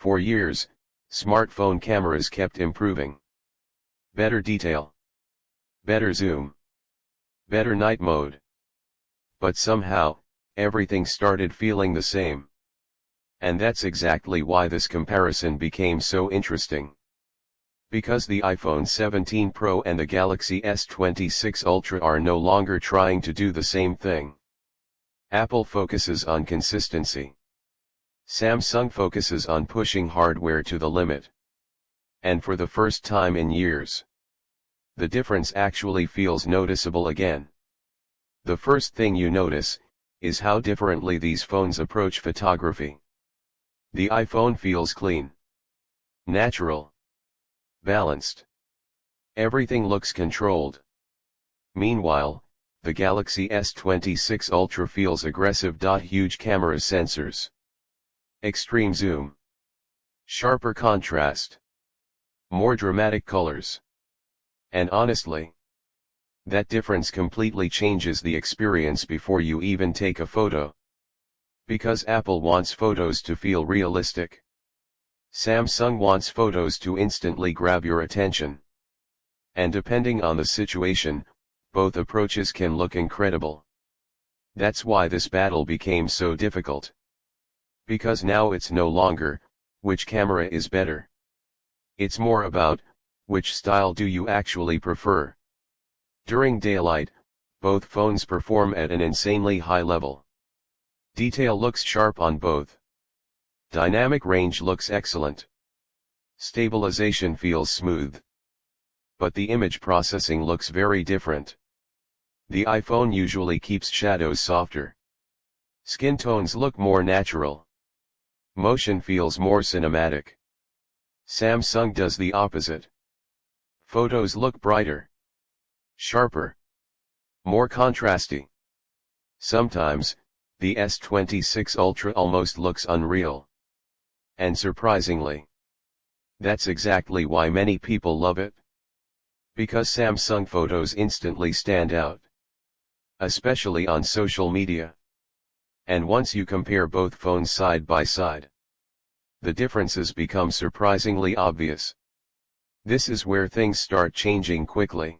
For years, smartphone cameras kept improving. Better detail. Better zoom. Better night mode. But somehow, everything started feeling the same. And that's exactly why this comparison became so interesting. Because the iPhone 17 Pro and the Galaxy S26 Ultra are no longer trying to do the same thing. Apple focuses on consistency. Samsung focuses on pushing hardware to the limit. And for the first time in years, the difference actually feels noticeable again. The first thing you notice is how differently these phones approach photography. The iPhone feels clean, natural, balanced. Everything looks controlled. Meanwhile, the Galaxy S26 Ultra feels aggressive. Huge camera sensors, extreme zoom, sharper contrast, more dramatic colors. And honestly, that difference completely changes the experience before you even take a photo. Because Apple wants photos to feel realistic. Samsung wants photos to instantly grab your attention. And depending on the situation, both approaches can look incredible. That's why this battle became so difficult. Because now it's no longer, which camera is better. It's more about, which style do you actually prefer? During daylight, both phones perform at an insanely high level. Detail looks sharp on both. Dynamic range looks excellent. Stabilization feels smooth. But the image processing looks very different. The iPhone usually keeps shadows softer. Skin tones look more natural. Motion feels more cinematic. Samsung does the opposite. Photos look brighter, sharper, more contrasty. Sometimes, the S26 Ultra almost looks unreal. And surprisingly, that's exactly why many people love it. Because Samsung photos instantly stand out. Especially on social media. And once you compare both phones side by side, the differences become surprisingly obvious. This is where things start changing quickly.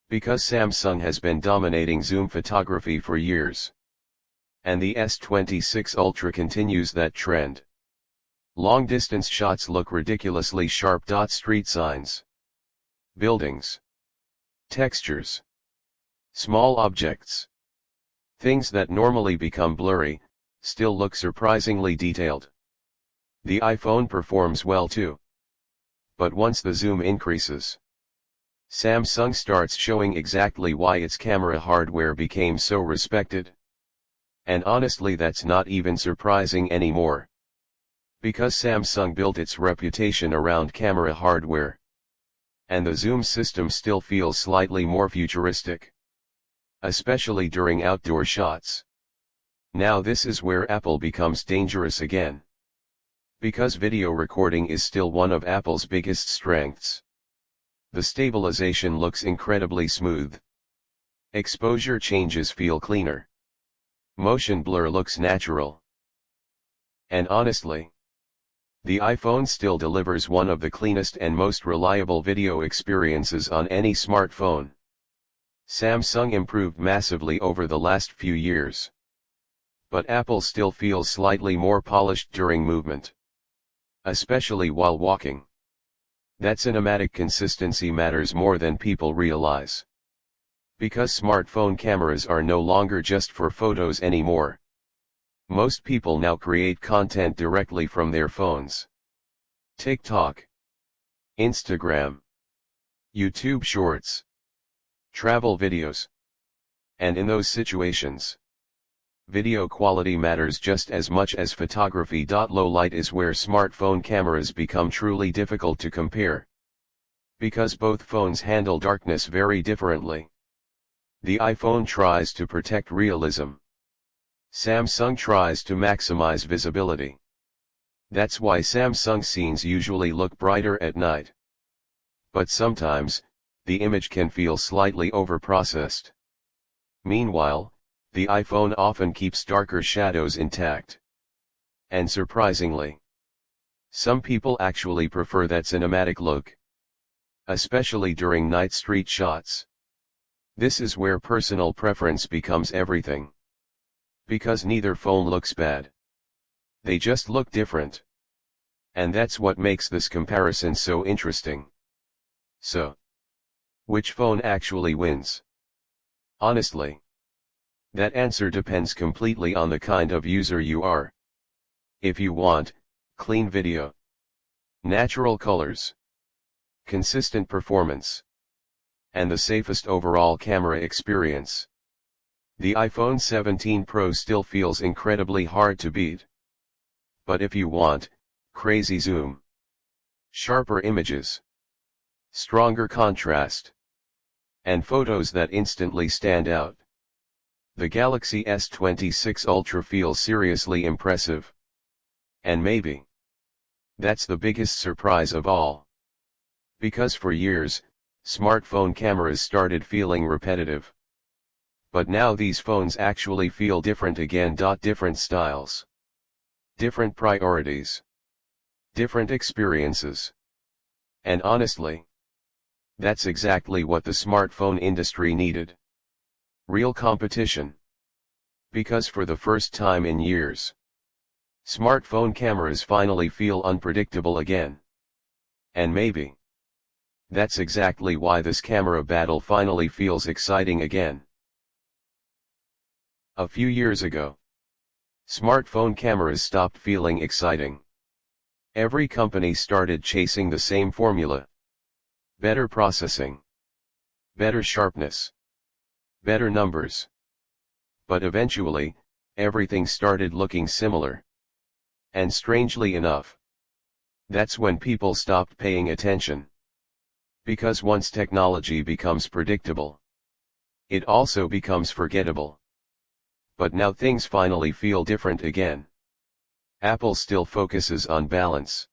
Because Samsung has been dominating zoom photography for years. And the S26 Ultra continues that trend. Long-distance shots look ridiculously sharp. Street signs, buildings, textures, small objects, things that normally become blurry, still look surprisingly detailed. The iPhone performs well too. But once the zoom increases, Samsung starts showing exactly why its camera hardware became so respected. And honestly, that's not even surprising anymore. Because Samsung built its reputation around camera hardware. And the zoom system still feels slightly more futuristic. Especially during outdoor shots. Now this is where Apple becomes dangerous again. Because video recording is still one of Apple's biggest strengths. The stabilization looks incredibly smooth. Exposure changes feel cleaner. Motion blur looks natural. And honestly, the iPhone still delivers one of the cleanest and most reliable video experiences on any smartphone. Samsung improved massively over the last few years. But Apple still feels slightly more polished during movement. Especially while walking. That cinematic consistency matters more than people realize. Because smartphone cameras are no longer just for photos anymore. Most people now create content directly from their phones. TikTok, Instagram, YouTube Shorts, travel videos. And in those situations, video quality matters just as much as photography. Low light is where smartphone cameras become truly difficult to compare. Because both phones handle darkness very differently. The iPhone tries to protect realism. Samsung tries to maximize visibility. That's why Samsung scenes usually look brighter at night. But sometimes, the image can feel slightly overprocessed. Meanwhile, the iPhone often keeps darker shadows intact. And surprisingly, Some people actually prefer that cinematic look, especially during night street shots. This is where personal preference becomes everything. Because neither phone looks bad. They just look different. And that's what makes this comparison so interesting. So, which phone actually wins? Honestly, that answer depends completely on the kind of user you are. If you want clean video, natural colors, consistent performance, and the safest overall camera experience, the iPhone 17 Pro still feels incredibly hard to beat. But if you want crazy zoom, sharper images, stronger contrast, and photos that instantly stand out, the Galaxy S26 Ultra feels seriously impressive. And maybe that's the biggest surprise of all. Because for years, smartphone cameras started feeling repetitive. But now these phones actually feel different again. Different styles, different priorities, different experiences. And honestly, that's exactly what the smartphone industry needed. Real competition. Because for the first time in years, smartphone cameras finally feel unpredictable again. And maybe that's exactly why this camera battle finally feels exciting again. A few years ago, smartphone cameras stopped feeling exciting. Every company started chasing the same formula. Better processing, better sharpness, better numbers. But eventually, everything started looking similar. And strangely enough, that's when people stopped paying attention. Because once technology becomes predictable, it also becomes forgettable. But now things finally feel different again. Apple still focuses on balance,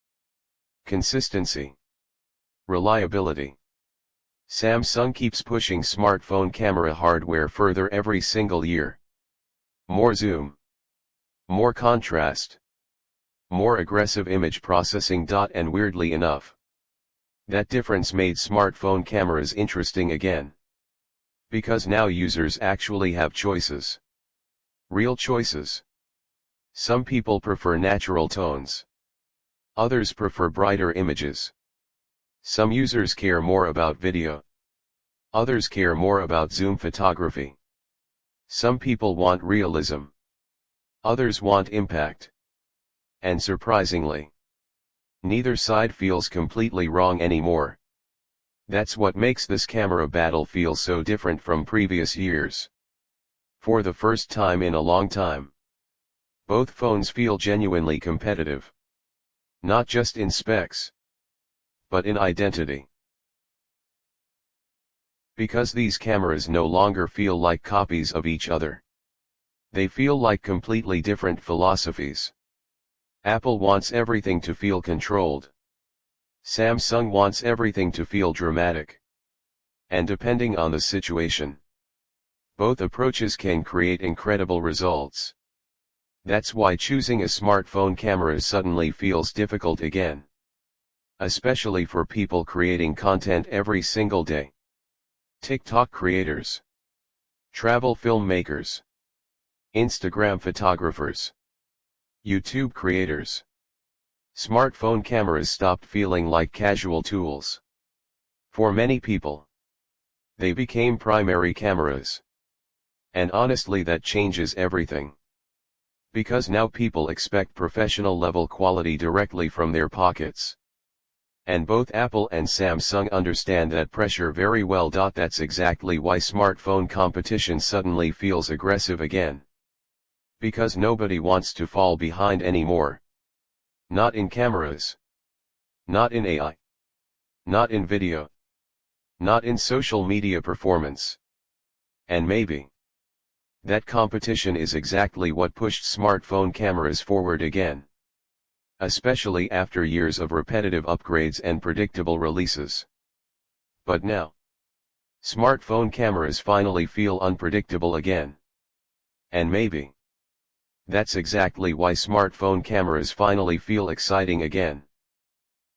consistency, reliability. Samsung keeps pushing smartphone camera hardware further every single year. More zoom, more contrast, more aggressive image processing. And weirdly enough, that difference made smartphone cameras interesting again. Because now users actually have choices. Real choices. Some people prefer natural tones. Others prefer brighter images. Some users care more about video. Others care more about zoom photography. Some people want realism. Others want impact. And surprisingly, neither side feels completely wrong anymore. That's what makes this camera battle feel so different from previous years. For the first time in a long time, both phones feel genuinely competitive. Not just in specs, but in identity. Because these cameras no longer feel like copies of each other. They feel like completely different philosophies. Apple wants everything to feel controlled. Samsung wants everything to feel dramatic. And depending on the situation, both approaches can create incredible results. That's why choosing a smartphone camera suddenly feels difficult again. Especially for people creating content every single day. TikTok creators, travel filmmakers, Instagram photographers, YouTube creators. Smartphone cameras stopped feeling like casual tools. For many people, they became primary cameras. And honestly, that changes everything. Because now people expect professional level quality directly from their pockets. And both Apple and Samsung understand that pressure very well. That's exactly why smartphone competition suddenly feels aggressive again. Because nobody wants to fall behind anymore. Not in cameras. Not in AI. Not in video. Not in social media performance. And maybe that competition is exactly what pushed smartphone cameras forward again. Especially after years of repetitive upgrades and predictable releases. But now, smartphone cameras finally feel unpredictable again. And maybe that's exactly why smartphone cameras finally feel exciting again.